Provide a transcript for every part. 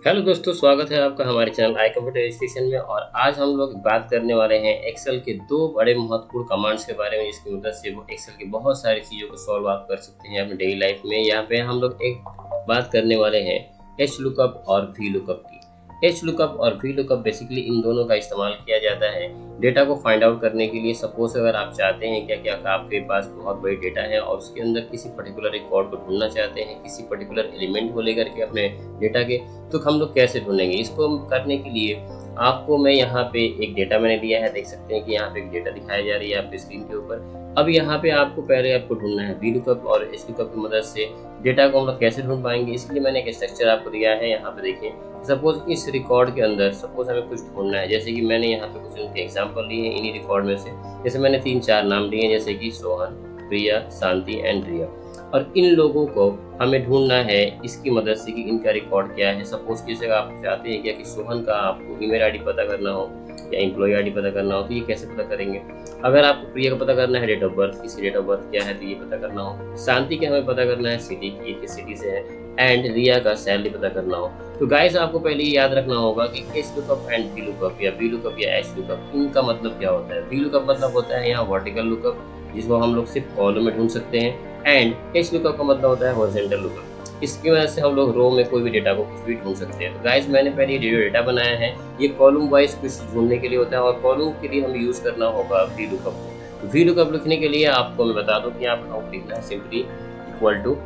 Hello दोस्तों, स्वागत है आपका हमारे चैनल आई कंप्यूटर एजुकेशन में। और आज हम लोग बात करने वाले हैं एक्सेल के दो बड़े महत्वपूर्ण कमांड्स के बारे में, जिसकी मदद से वो एक्सेल की बहुत सारी चीज़ों को सॉल्व आप कर सकते हैं अपने डेली लाइफ में। यहाँ पे हम लोग एक बात करने वाले हैं एच लुकअप और वी लुकअप की। एच लुकअप और वी लुकअप बेसिकली इन दोनों का इस्तेमाल किया जाता है डेटा को फाइंड आउट करने के लिए। सपोज अगर आप चाहते हैं क्या आपके पास बहुत बड़ी डेटा है और उसके अंदर किसी पर्टिकुलर रिकॉर्ड को ढूंढना चाहते हैं, किसी पर्टिकुलर एलिमेंट को लेकर के अपने डेटा के, तो हम लोग कैसे ढूंढेंगे इसको। करने के लिए आपको मैं यहाँ पे एक डेटा मैंने दिया है, देख सकते हैं कि यहाँ पे एक डेटा दिखाई जा रही है आपके स्क्रीन के ऊपर। अब यहाँ पे आपको पहले ढूंढना है वी लुकअप और एच लुकअप की मदद से डेटा को हम लोग कैसे ढूंढ पाएंगे। इसलिए मैंने एक स्ट्रक्चर आपको दिया है। यहाँ पे देखिए, सपोज इस रिकॉर्ड के अंदर सपोज हमें कुछ ढूंढना है, जैसे कि मैंने यहाँ पे कुछ उनके एग्जाम्पल लिए हैं इन्हीं रिकॉर्ड में से। जैसे मैंने 3-4 नाम दिए, जैसे कि सोहन, प्रिया, शांति एंड रिया। और इन लोगों को हमें ढूंढना है इसकी मदद से कि इनका रिकॉर्ड क्या है। सपोज किसी जगह आप चाहते हैं क्या कि सोहन का आपको ईमेल आईडी पता करना हो या एम्प्लॉय आईडी पता करना हो, तो ये कैसे पता करेंगे। अगर आपको प्रिया का पता करना है डेट ऑफ बर्थ, किसी डेट ऑफ बर्थ क्या है तो ये पता करना हो। शांति के हमें पता करना है सिटी की, किस सिटी से है। एंड रिया का सैलरी पता करना हो। तो गाइस आपको पहले ये याद रखना होगा कि H lookup and V lookup या वी लुकअप या एच लुकअप, इनका मतलब क्या होता है। वी लुकअप मतलब होता है यहाँ वर्टिकल लुकअप, जिसको हम लोग सिर्फ कॉलम में ढूंढ सकते हैं। एंड एच लुकअप का मतलब होता है हॉरिजॉन्टल लुकअप, इसकी वजह से हम लोग रो में कोई भी डेटा को कुछ भी ढूंढ सकते हैं। तो गाइस मैंने पहले ये जो डेटा बनाया है ये कॉलम वाइज कुछ ढूंढने के लिए होता है, और कॉलम के लिए हमें यूज करना होगा वी लुकअप को। वी लुकअप लिखने के लिए आपको मैं बता दूं कि आपको लिखना है simply equal to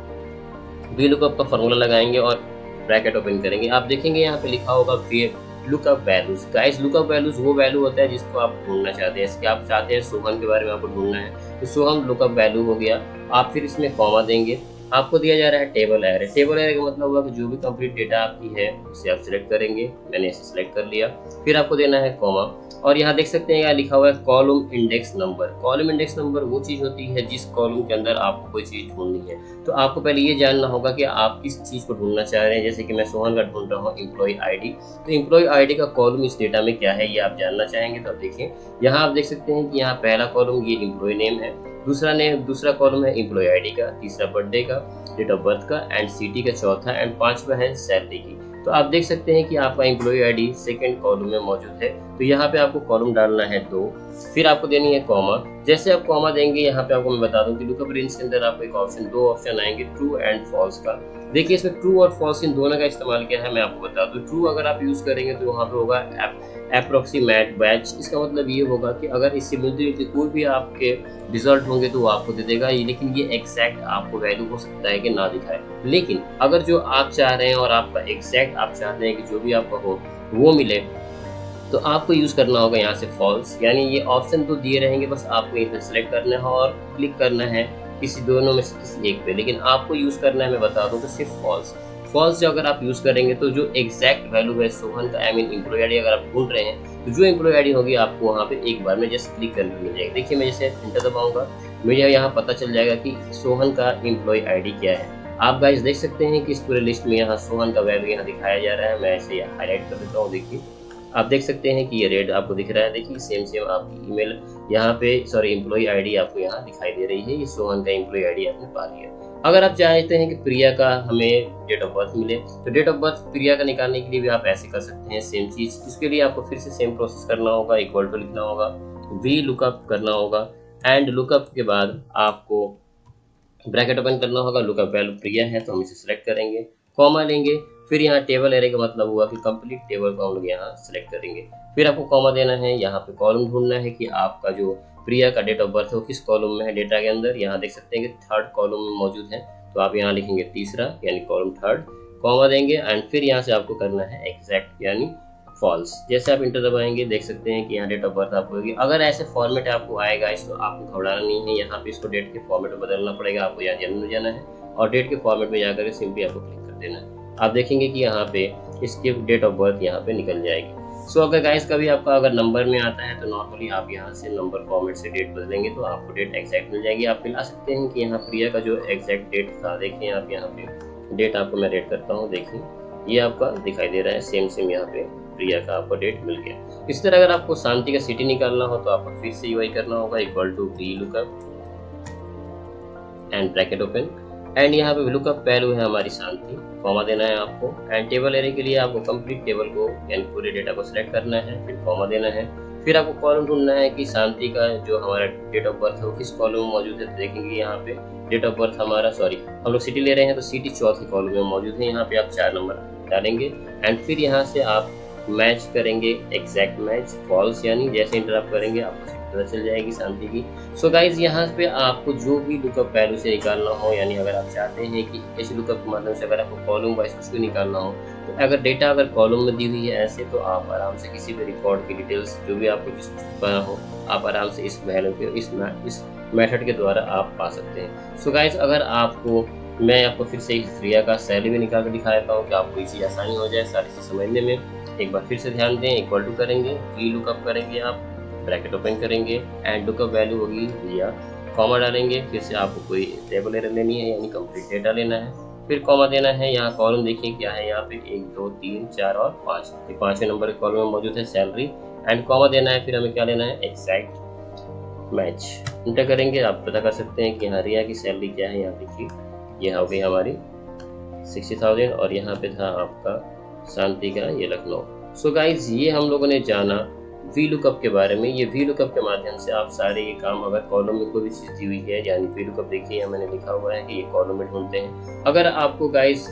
V lookup का फॉर्मूला लगाएंगे और ब्रैकेट ओपन करेंगे। आप देखेंगे यहाँ पे लिखा होगा lookup values. Guys lookup values वो वैल्यू होता है जिसको आप ढूंढना चाहते हैं। जैसे कि आप चाहते हैं सोहन के बारे में आपको ढूंढना है, तो सोहन लुकअप वैल्यू हो गया। आप फिर इसमें कॉमा देंगे। आपको दिया जा रहा है टेबल एरे। टेबल एरे का मतलब हुआ कि जो भी कंप्लीट डेटा आपकी है उसे आप सिलेक्ट करेंगे। मैंने इसे सिलेक्ट कर लिया। फिर आपको देना है कॉमा, और यहाँ देख सकते हैं यहाँ लिखा हुआ है column index number. Column index number वो चीज़ होती है जिस कॉलम के अंदर आपको कोई चीज़ ढूंढनी है। तो आपको पहले ये जानना होगा कि आप किस चीज़ को ढूंढना चाह रहे हैं। जैसे कि मैं सोहन का ढूंढ रहा हूँ एम्प्लॉय आईडी, तो एम्प्लॉय आईडी का कॉलम इस डेटा में क्या है ये आप जानना चाहेंगे। तो आप देखें यहाँ आप देख सकते हैं कि यहाँ पहला कॉलम ये एम्प्लॉय नेम है, दूसरा कॉलम है एम्प्लॉय आईडी का, तीसरा बर्थडे का, डेट ऑफ बर्थ का एंड सिटी का चौथा, एंड पांचवा है सैलरी की। तो आप देख सकते हैं कि आपका एम्प्लॉय आईडी सेकंड कॉलम में मौजूद है। तो यहाँ पे आपको कॉलम डालना है 2, फिर आपको देनी है कॉमा। जैसे आप कॉमा देंगे यहाँ पे आपको मैं बता दूं कि लुकअप रेंज के अंदर आपको एक दो ऑप्शन आएंगे, ट्रू एंड फॉल्स का। देखिए इसमें ट्रू और फॉल्स इन दोनों का इस्तेमाल किया है। मैं आपको बता दूं ट्रू अगर आप यूज करेंगे तो वहाँ पे होगा अप्रोक्सीमेट बैच। इसका मतलब ये होगा कि अगर इससे मिलती जुलती कोई भी आपके रिजल्ट होंगे तो वो आपको दे देगा, लेकिन ये एग्जैक्ट आपको वैल्यू हो सकता है कि ना दिखाए। लेकिन अगर जो आप चाह रहे हैं और आपका एग्जैक्ट आप चाहते हैं कि जो भी आपका हो वो मिले, तो आपको यूज़ करना होगा यहाँ से फॉल्स। यानी ये ऑप्शन तो दिए रहेंगे, बस आपको इसे सेलेक्ट करना है और क्लिक करना है किसी दोनों में से किसी एक पे। लेकिन आपको यूज़ करना है, मैं बता दूँ, तो सिर्फ फॉल्स। फॉल्स जो अगर आप यूज़ करेंगे तो जो एग्जैक्ट वैल्यू है सोहन का, आई मीन एम्प्लॉय आईडी अगर आप ढूंढ रहे हैं, तो जो एम्प्लॉय आईडी होगी आपको वहाँ पे एक बार में जस्ट क्लिक करने मिल जाएगी। देखिए मैं जैसे एंटर दबाऊंगा, मुझे यहाँ पता चल जाएगा कि सोहन का एम्प्लॉय आईडी क्या है। आप गाइस देख सकते हैं कि इस पूरे लिस्ट में यहाँ सोहन का वैल्यू यहाँ दिखाया जा रहा है। मैं ऐसे हाईलाइट कर देता हूँ। देखिए आप देख सकते हैं कि ये रेड आपको दिख रहा है। देखिए सेम आपकी ईमेल यहाँ पे, सॉरी एम्प्लॉय आईडी आपको यहाँ दिखाई दे रही है। ये सोहन का एम्प्लॉय आईडी आपने पा लिया। अगर आप चाहते हैं कि प्रिया का हमें डेट ऑफ बर्थ मिले, तो डेट ऑफ बर्थ प्रिया का निकालने के लिए भी आप ऐसे कर सकते हैं सेम चीज़। इसके लिए आपको फिर से सेम प्रोसेस करना होगा, इक्वल टू लिखना होगा, वी लुकअप करना होगा, एंड लुकअप के बाद आपको ब्रैकेट ओपन करना होगा। लुकअप वैल्यू प्रिया है तो हम इसे सिलेक्ट करेंगे, कॉमा लेंगे। फिर यहाँ टेबल एरे का मतलब हुआ कि कंप्लीट टेबल को हम लोग यहाँ सेलेक्ट करेंगे। फिर आपको कॉमा देना है, यहाँ पे कॉलम ढूंढना है कि आपका जो प्रिया का डेट ऑफ बर्थ है वो किस कॉलम में है डेटा के अंदर। यहाँ देख सकते हैं कि थर्ड कॉलम में मौजूद है, तो आप यहाँ लिखेंगे तीसरा यानी कॉलम थर्ड, कॉमा देंगे एंड फिर यहाँ से आपको करना है एग्जैक्ट यानी फॉल्स। जैसे आप इंटर दबाएंगे देख सकते हैं कि यहाँ डेट ऑफ बर्थ आपको होगी। अगर ऐसे फॉर्मेट आपको आएगा इसको आपको घबराना नहीं है। यहाँ पे इसको डेट के फॉर्मेट में बदलना पड़ेगा। आपको यहाँ जन्म में जाना है और डेट के फॉर्मेट में जाकर सिंपली आपको क्लिक कर देना है। आप देखेंगे कि यहाँ पे इसकी डेट ऑफ बर्थ यहाँ पे निकल जाएगी। सो अगर गाइस कभी आपका अगर नंबर में आता है तो नॉर्मली आप यहाँ से नंबर फॉर्मेट से डेट बदलेंगे तो आपको डेट एग्जैक्ट मिल जाएगी। आप मिला सकते हैं कि यहाँ प्रिया का जो एग्जैक्ट डेट था, देखिए आप यहाँ पे डेट आपको मैं रेट करता हूँ। देखिए ये आपका दिखाई दे रहा है सेम यहाँ पे प्रिया का आपको डेट मिल गया। इस तरह अगर आपको शांति का सिटी निकालना हो तो आपको फिर से वही करना होगा, equal to V lookup and bracket open. And यहाँ पे लुकअप वैल्यू है हमारी शांति, कॉमा देना है आपको। एंड टेबल एरे के लिए आपको कंप्लीट टेबल को यानी पूरे डेटा को सिलेक्ट करना है, फिर कॉमा देना है। फिर आपको कॉलम ढूंढना है कि शांति का जो हमारा डेट ऑफ बर्थ है वो किस कॉलम में मौजूद है। तो देखेंगे यहाँ पे डेट ऑफ बर्थ हमारा, सॉरी हम लोग सिटी ले रहे हैं तो सिटी चौथे कॉलम में मौजूद है। यहाँ पे आप 4 नंबर डालेंगे एंड फिर यहाँ से आप मैच करेंगे, एग्जैक्ट मैच फॉल्स, यानी जैसे इंटर आप करेंगे आपको पता चल जाएगी शांति की। सो गाइज यहाँ पे आपको जो भी लुकअप वैल्यू से निकालना हो, यानी अगर आप चाहते हैं कि इस लुकअप के माध्यम से अगर आपको कॉलम वाइज कुछ भी निकालना हो, तो अगर डेटा अगर कॉलम में दी हुई है ऐसे, तो आप आराम से किसी भी रिकॉर्ड की डिटेल्स जो भी आपको जिस पाना हो, आप आराम से इस वैल्यू के इस मेथड के द्वारा आप पा सकते हैं। सो गाइज अगर आपको, मैं आपको फिर से प्रिया का सैलरी भी निकाल कर दिखा देता हूँ कि आपको इसी आसानी हो जाए सारी चीज़ समझने में। एक बार फिर से ध्यान दें, इक्वल टू करेंगे, वी लुकअप करेंगे, आप ब्रैकेट ओपन करेंगे एंड लुकअप वैल्यू होगी भैया, कॉमा डालेंगे। फिर से आपको कोई टेबल एरर लेनी है यानी कंप्लीट डेटा लेना है, फिर कॉमा देना है। यहाँ कॉलम देखिए क्या है, यहाँ पे 1 2 3 4 और 5, ये 5वें नंबर के कॉलम में मौजूद है सैलरी। एंड कॉमा देना है, फिर हमें क्या लेना है, एग्जैक्ट मैच। इंटर करेंगे, आप पता कर सकते हैं कि यहाँ रिया की सैलरी क्या है। यहाँ देखिए ये हो गई हमारी 60,000 और यहाँ पे था आपका शांति का ये लखनऊ। सो गाइज ये हम लोगों ने जाना वी लुकअप के बारे में। ये वी लुकअप के माध्यम से आप सारे ये काम, अगर कॉलम में कोई भी चीज़ दी हुई है, यानी वी लुकअप देखिए यहाँ मैंने लिखा हुआ है कि ये कॉलम में ढूंढते हैं। अगर आपको गाइज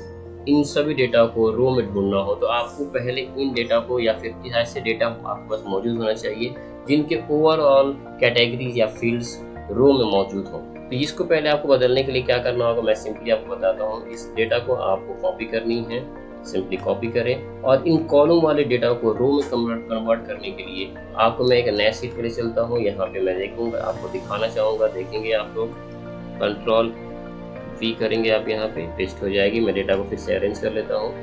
इन सभी डेटा को रो में ढूंढना हो तो आपको पहले इन डेटा को या फिर ऐसे डेटा आपके पास मौजूद होना चाहिए जिनके ओवरऑल कैटेगरीज या फील्ड्स रो में मौजूद हो। तो इसको पहले आपको बदलने के लिए क्या करना होगा, मैं सिंपली आपको बताता हूँ। इस डेटा को आपको कॉपी करनी है, सिंपली कॉपी करें और इन कॉलम वाले डेटा को रो में कन्वर्ट करने के लिए आपको मैं एक नया सीट के लिए चलता हूँ। यहाँ पे मैं देखूंगा, आपको दिखाना चाहूँगा, देखेंगे आप लोग, कंट्रोल वी करेंगे आप, यहाँ पे पेस्ट हो जाएगी। मैं डेटा को फिर से अरेंज कर लेता हूँ।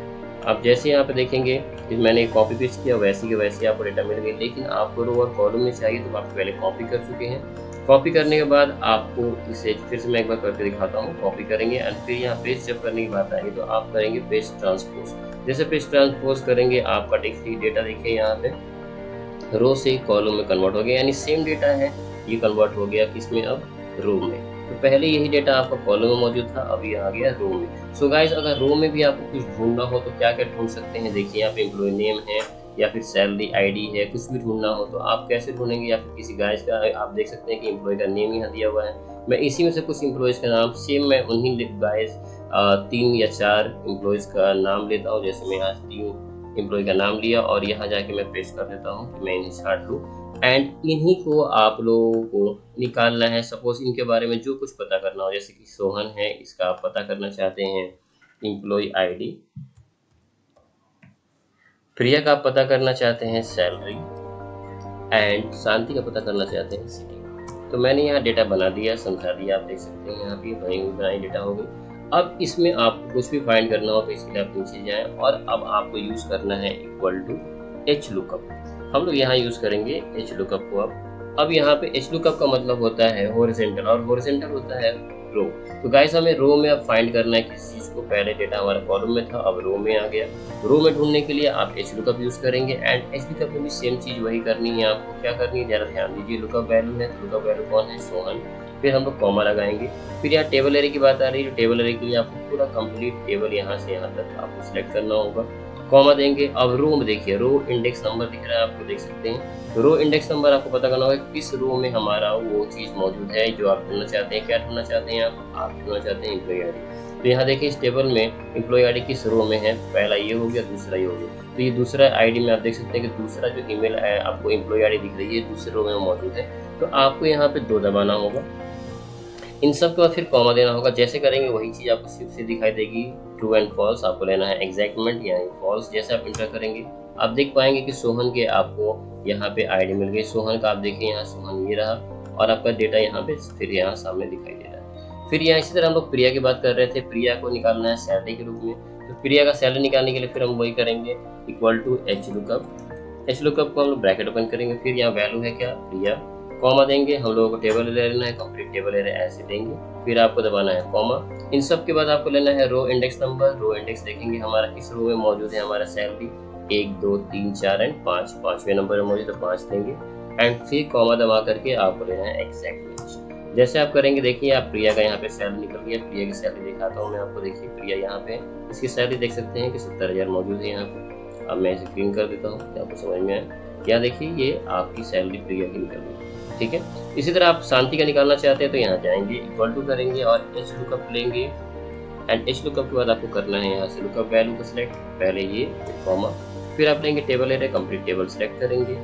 आप जैसे यहाँ पे देखेंगे मैंने कॉपी पेस्ट किया, वैसे के वैसे आपको डेटा मिल गई। लेकिन आपको रो और कॉलम में चाहिए तो आप पहले कॉपी कर चुके हैं। कॉपी करने के बाद आपको इसे फिर से मैं एक बार करके दिखाता हूँ। कॉपी करेंगे एंड फिर यहाँ पेस्ट जब करने की बात आएगी तो आप करेंगे पेस्ट ट्रांसपोज। जैसे पेस्ट ट्रांसपोज करेंगे आपका डेटा देखिए यहाँ पे रो से कॉलम में कन्वर्ट हो गया, यानी सेम डेटा है ये कन्वर्ट हो गया किसमें, अब रो में। तो पहले यही डेटा आपका कॉलम में मौजूद था, अब ये आ गया रो में। सो गाइस अगर रो में भी आपको कुछ ढूंढना हो तो क्या क्या ढूंढ सकते हैं, देखिए यहाँ पे एम्प्लॉय नेम है या फिर सैलरी आईडी है, कुछ भी ढूंढना हो तो आप कैसे ढूंढेंगे। या फिर किसी गाइस का आप देख सकते हैं कि एम्प्लॉय का नेम यहाँ दिया हुआ है, मैं इसी में से कुछ एम्प्लॉयज़ का नाम सेम मैं उन्हीं गाइस 3 या 4 एम्प्लॉयज़ का नाम लेता हूँ। जैसे मैं यहाँ 3 एम्प्लॉय का नाम लिया और यहाँ जाके मैं पेस्ट कर देता हूँ कि मैं इन्हें छाट लूँ। एंड इन्हीं को आप लोगों को निकालना है। सपोज इनके बारे में जो कुछ पता करना हो, जैसे कि सोहन है, इसका आप पता करना चाहते हैं एम्प्लॉय आईडी, प्रिया का आप पता करना चाहते हैं सैलरी एंड शांति का पता करना चाहते हैं सिटी। तो मैंने यहाँ डेटा बना दिया, समझा दिया, आप देख सकते हैं यहाँ पे बनाई डेटा हो गई। अब इसमें आपको कुछ भी फाइंड करना हो तो इसके लिए आप नीचे जाएं और अब आपको यूज़ करना है इक्वल टू एच लुकअप। हम लोग यहाँ यूज़ करेंगे एच लुकअप को। अब यहाँ पे एच लुकअप का मतलब होता है हॉरिजॉन्टल और हॉरिजॉन्टल होता है रो। तो गाइस हमें रो में अब फाइंड करना है किस चीज़ को, पहले डेटा हमारा कॉलम में था अब रो में आ गया। रो में ढूंढने के लिए आप एच लुकअप यूज़ करेंगे एंड एच लुकअप में भी सेम चीज़ वही करनी है। आपको क्या करनी है, ज़रा ध्यान दीजिए। लुकअप वैल्यू है तो लुकअप वैल्यू कौन है, सोहन। फिर हम लोग कॉमा लगाएंगे। फिर यहाँ टेबल एरे की बात आ रही है, टेबल एरे के लिए आपको पूरा कंप्लीट टेबल यहाँ से यहाँ तक आपको सिलेक्ट करना होगा, कॉमा देंगे। अब रो में देखिए रो इंडेक्स नंबर दिख रहा है, आपको देख सकते हैं। रो इंडेक्स नंबर आपको पता करना होगा किस रो में हमारा वो चीज़ मौजूद है जो आप ढूंढना चाहते हैं। क्या ढूंढना चाहते हैं आप ढूंढना चाहते हैं एम्प्लॉय आईडी। तो यहाँ देखिए इस टेबल में एम्प्लॉय आईडी किस रो में है, पहला ये हो गया, दूसरा ये हो गया। तो ये दूसरा आईडी में आप देख सकते हैं कि दूसरा जो ईमेल है आपको एम्प्लॉय आईडी दिख रही है दूसरे रो में मौजूद है। तो आपको यहाँ पे 2 दबाना होगा। इन सब के बाद फिर कॉमा देना होगा। जैसे करेंगे वही चीज़ आपको सिर्फ से दिखाई देगी, ट्रू एंड फॉल्स। आपको लेना है एग्जैक्टमेंट यानी फॉल्स। जैसे आप इंटर करेंगे आप देख पाएंगे कि सोहन के आपको यहाँ पे आईडी मिल गई। सोहन का आप देखिए यहाँ सोहन ये रहा और आपका डेटा यहाँ पे फिर यहाँ सामने दिखाई दे रहा है। फिर यहाँ इसी तरह हम लोग प्रिया की बात कर रहे थे, प्रिया को निकालना है सैलरी के रूप में। तो प्रिया का सैलरी निकालने के लिए फिर हम वही करेंगे equal to H lookup. H lookup को हम लोग ब्रैकेट ओपन करेंगे। फिर यहाँ वैल्यू है क्या, प्रिया, कॉमा देंगे। हम लोगों को टेबल एरे लेना है, कंप्लीट टेबल एरे ऐसे देंगे। फिर आपको दबाना है कॉमा। इन सब के बाद आपको लेना है row index number. Row index देखेंगे हमारा किस रो में मौजूद है, हमारा सैलरी 1 2 3 4 एंड 5, 5वें नंबर में मौजूद है 5 देंगे। एंड फिर कॉमा दबा करके आपको लेना है एग्जैक्ट मैच। जैसे आप करेंगे, देखिए आप प्रिया का यहाँ पे सैलरी निकल गया। प्रिया की सैलरी दिखाता हूँ मैं आपको। देखिए प्रिया यहाँ पे इसकी सैलरी देख सकते हैं कि 70,000 मौजूद है यहाँ पे। अब मैं इसे क्लीन कर देता हूँ, क्या आपको समझ में आए। या देखिए ये आपकी सैलरी प्रिया की निकल गई, ठीक है। इसी तरह आप शांति का निकालना चाहते हैं तो यहाँ जाएंगे, इक्वल टू करेंगे और एच लुकअप लेंगे। एंड एच लुकअप के बाद आपको करना है यहाँ से लुकअप वैल्यू को सिलेक्ट, पहले ये कॉमा, फिर आप लेंगे table array, complete table select करेंगे,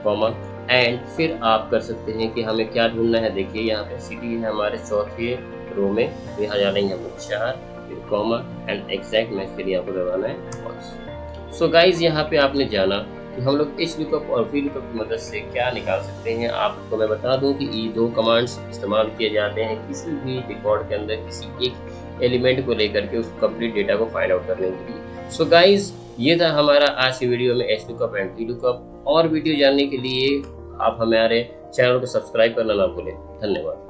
कॉमा, एंड फिर आप कर सकते हैं कि हमें क्या ढूंढना है। देखिए यहाँ पे सिटी है हमारे चौथे रो में, तो यहाँ डालेंगे हम लोग 4, फिर कॉमा एंड एग्जैक्ट मैच के लिए आपको लगाना है फॉल्स। सो गाइज यहाँ पे आपने जाना कि हम लोग एच लुकअप और वी लुकअप की मदद से क्या निकाल सकते हैं। आपको मैं बता दूं कि ये दो कमांड्स इस्तेमाल किए जाते हैं किसी भी रिकॉर्ड के अंदर किसी एक एलिमेंट को लेकर के उस कंप्लीट डेटा को फाइंड आउट करने के लिए। सो गाइज ये था हमारा आज की वीडियो में H lookup and V lookup. और वीडियो जानने के लिए आप हमारे चैनल को सब्सक्राइब करना ना भूलें। धन्यवाद।